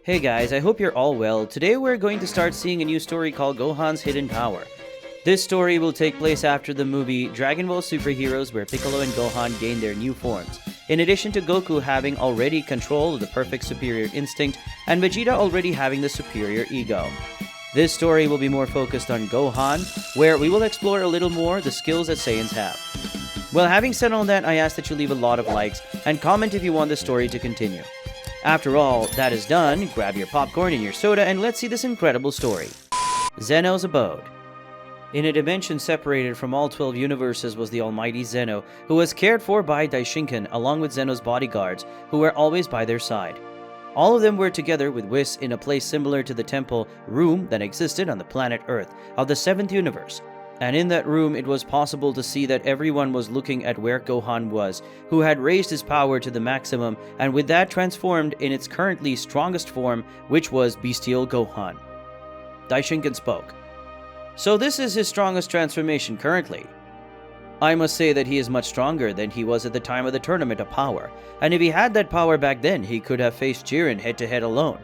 Hey guys, I hope you're all well. Today we're going to start seeing a new story called Gohan's Hidden Power. This story will take place after the movie Dragon Ball Superheroes, where Piccolo and Gohan gain their new forms. In addition to Goku having already control of the perfect superior instinct, and Vegeta already having the superior ego. This story will be more focused on Gohan, where we will explore a little more the skills that Saiyans have. Well, having said all that, I ask that you leave a lot of likes and comment if you want the story to continue. After all that is done, grab your popcorn and your soda and let's see this incredible story. Zeno's Abode. In a dimension separated from all 12 universes was the almighty Zeno, who was cared for by Daishinkan along with Zeno's bodyguards, who were always by their side. All of them were together with Whis in a place similar to the temple room that existed on the planet Earth of the 7th universe. And in that room it was possible to see that everyone was looking at where Gohan was, who had raised his power to the maximum and with that transformed in its currently strongest form, which was Bestial Gohan. Daishinkan spoke. So this is his strongest transformation currently. I must say that he is much stronger than he was at the time of the Tournament of Power, and if he had that power back then, he could have faced Jiren head-to-head alone.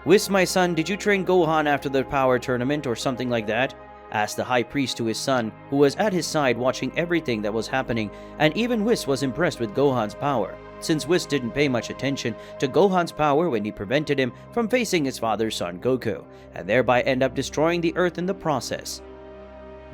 Whis, my son, did you train Gohan after the Power Tournament or something like that? Asked the High Priest to his son, who was at his side watching everything that was happening, and even Whis was impressed with Gohan's power, since Whis didn't pay much attention to Gohan's power when he prevented him from facing his father's son Goku, and thereby end up destroying the Earth in the process.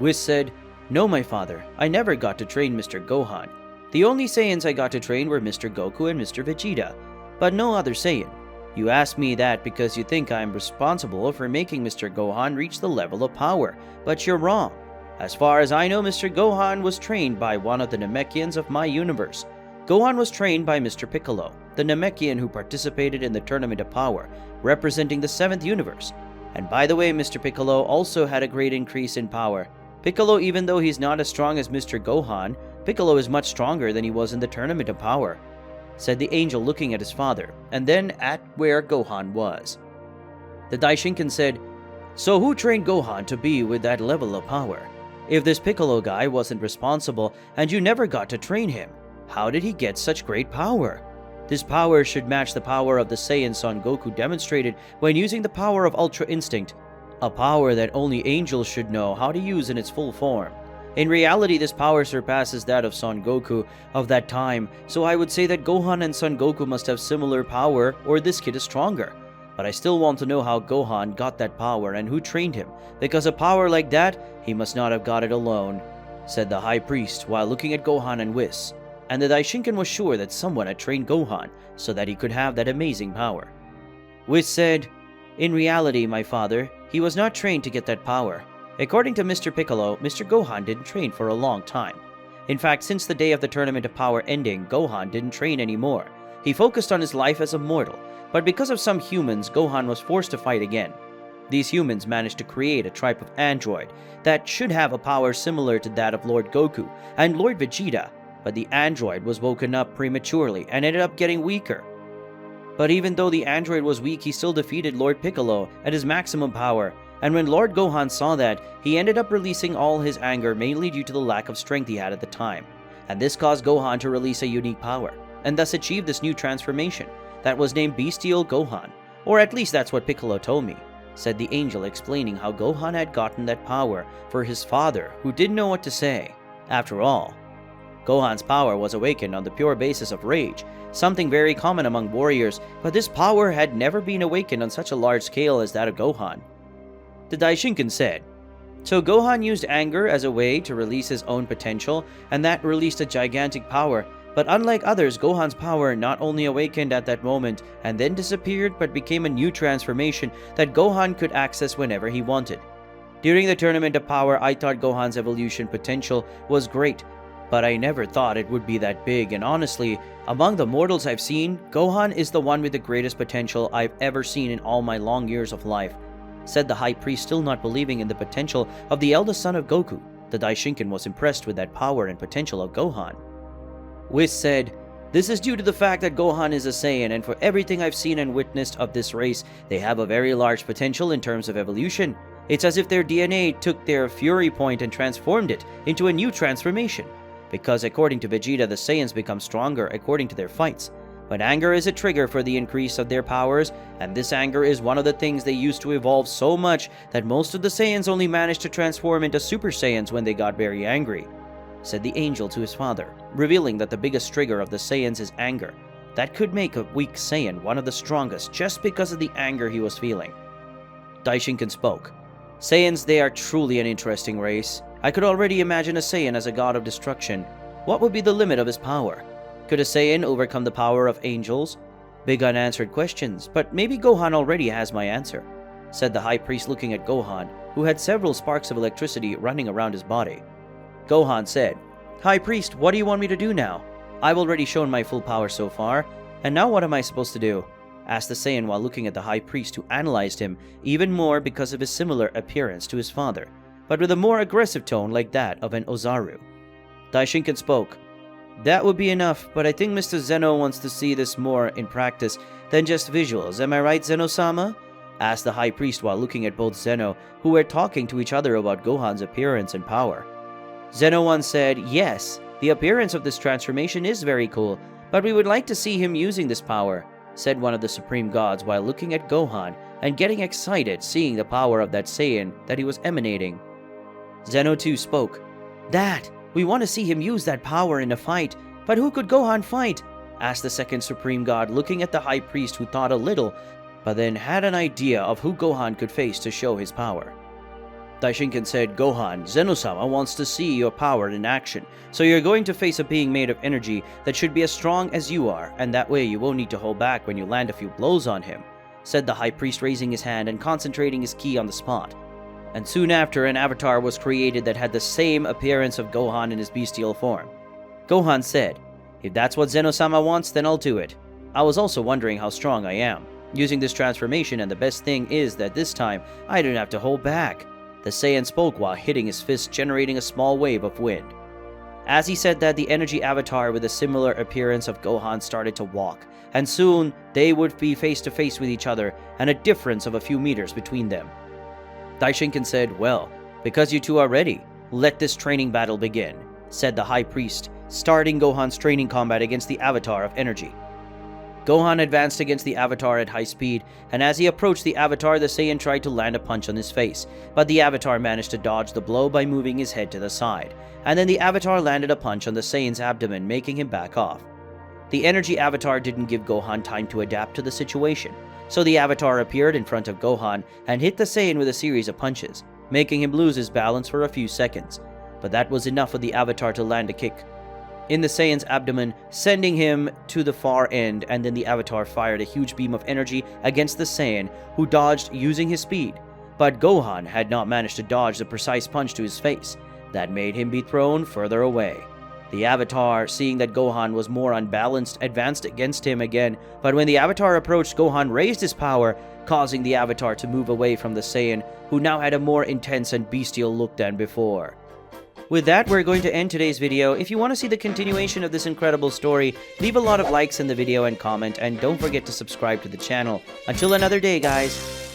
Whis said, "No, my father, I never got to train Mr. Gohan. The only Saiyans I got to train were Mr. Goku and Mr. Vegeta, but no other Saiyan. You asked me that because you think I am responsible for making Mr. Gohan reach the level of power, but you're wrong. As far as I know, Mr. Gohan was trained by one of the Namekians of my universe. Gohan was trained by Mr. Piccolo, the Namekian who participated in the Tournament of Power, representing the 7th universe. And by the way, Mr. Piccolo also had a great increase in power. Piccolo, even though he's not as strong as Mr. Gohan, Piccolo is much stronger than he was in the Tournament of Power," said the angel, looking at his father, and then at where Gohan was. The Daishinkan said, "So who trained Gohan to be with that level of power? If this Piccolo guy wasn't responsible and you never got to train him, how did he get such great power? This power should match the power of the Saiyan Son Goku demonstrated when using the power of Ultra Instinct, a power that only angels should know how to use in its full form. In reality, this power surpasses that of Son Goku of that time, so I would say that Gohan and Son Goku must have similar power or this kid is stronger. But I still want to know how Gohan got that power and who trained him, because a power like that, he must not have got it alone," said the High Priest while looking at Gohan and Whis. And the Daishinkan was sure that someone had trained Gohan so that he could have that amazing power. Whis said, "In reality, my father, he was not trained to get that power. According to Mr. Piccolo, Mr. Gohan didn't train for a long time. In fact, since the day of the Tournament of Power ending, Gohan didn't train anymore. He focused on his life as a mortal, but because of some humans, Gohan was forced to fight again. These humans managed to create a type of android that should have a power similar to that of Lord Goku and Lord Vegeta, but the android was woken up prematurely and ended up getting weaker. But even though the android was weak, he still defeated Lord Piccolo at his maximum power, and when Lord Gohan saw that, he ended up releasing all his anger mainly due to the lack of strength he had at the time. And this caused Gohan to release a unique power, and thus achieve this new transformation that was named Bestial Gohan, or at least that's what Piccolo told me," said the angel, explaining how Gohan had gotten that power for his father, who didn't know what to say. After all, Gohan's power was awakened on the pure basis of rage, something very common among warriors, but this power had never been awakened on such a large scale as that of Gohan. The Daishinkan said, "So Gohan used anger as a way to release his own potential, and that released a gigantic power, but unlike others, Gohan's power not only awakened at that moment and then disappeared, but became a new transformation that Gohan could access whenever he wanted. During the Tournament of Power, I thought Gohan's evolution potential was great, but I never thought it would be that big, and honestly, among the mortals I've seen, Gohan is the one with the greatest potential I've ever seen in all my long years of life," said the High Priest, still not believing in the potential of the eldest son of Goku. The Daishinkan was impressed with that power and potential of Gohan. Whis said, "This is due to the fact that Gohan is a Saiyan, and for everything I've seen and witnessed of this race, they have a very large potential in terms of evolution. It's as if their DNA took their Fury Point and transformed it into a new transformation. Because according to Vegeta, the Saiyans become stronger according to their fights. But anger is a trigger for the increase of their powers, and this anger is one of the things they used to evolve so much that most of the Saiyans only managed to transform into Super Saiyans when they got very angry, said the angel to his father, revealing that the biggest trigger of the Saiyans is anger. That could make a weak Saiyan one of the strongest just because of the anger he was feeling. Daishinkan spoke. Saiyans, they are truly an interesting race. I could already imagine a Saiyan as a god of destruction. What would be the limit of his power? Could a Saiyan overcome the power of angels? Big unanswered questions, but maybe Gohan already has my answer, said the high priest looking at Gohan, who had several sparks of electricity running around his body. Gohan said, High priest, what do you want me to do now? I've already shown my full power so far, and now what am I supposed to do? Asked the Saiyan while looking at the high priest, who analyzed him even more because of his similar appearance to his father, but with a more aggressive tone like that of an Ozaru. Daishinkan spoke. That would be enough, but I think Mr. Zeno wants to see this more in practice than just visuals. Am I right, Zeno-sama? Asked the high priest while looking at both Zeno, who were talking to each other about Gohan's appearance and power. Zeno once said, Yes, the appearance of this transformation is very cool, but we would like to see him using this power, said one of the supreme gods while looking at Gohan and getting excited seeing the power of that Saiyan that he was emanating. Zeno too spoke. That! We want to see him use that power in a fight, but who could Gohan fight? Asked the second supreme god looking at the high priest, who thought a little, but then had an idea of who Gohan could face to show his power. Daishinkan said, Gohan, Zeno-sama wants to see your power in action, so you're going to face a being made of energy that should be as strong as you are, and that way you won't need to hold back when you land a few blows on him, said the high priest, raising his hand and concentrating his ki on the spot. And soon after, an avatar was created that had the same appearance of Gohan in his bestial form. Gohan said, If that's what Zeno-sama wants, then I'll do it. I was also wondering how strong I am, using this transformation, and the best thing is that this time, I don't have to hold back. The Saiyan spoke while hitting his fist, generating a small wave of wind. As he said that, the energy avatar with a similar appearance of Gohan started to walk, and soon they would be face to face with each other, and a difference of a few meters between them. Daishinkan said, Well, because you two are ready, let this training battle begin, said the high priest, starting Gohan's training combat against the avatar of energy. Gohan advanced against the avatar at high speed, and as he approached the avatar, the Saiyan tried to land a punch on his face, but the avatar managed to dodge the blow by moving his head to the side, and then the avatar landed a punch on the Saiyan's abdomen, making him back off. The energy avatar didn't give Gohan time to adapt to the situation, so the avatar appeared in front of Gohan and hit the Saiyan with a series of punches, making him lose his balance for a few seconds, but that was enough for the avatar to land a kick in the Saiyan's abdomen, sending him to the far end, and then the avatar fired a huge beam of energy against the Saiyan, who dodged using his speed. But Gohan had not managed to dodge the precise punch to his face. That made him be thrown further away. The avatar, seeing that Gohan was more unbalanced, advanced against him again, but when the avatar approached, Gohan raised his power, causing the avatar to move away from the Saiyan, who now had a more intense and bestial look than before. With that, we're going to end today's video. If you want to see the continuation of this incredible story, leave a lot of likes in the video and comment, and don't forget to subscribe to the channel. Until another day, guys.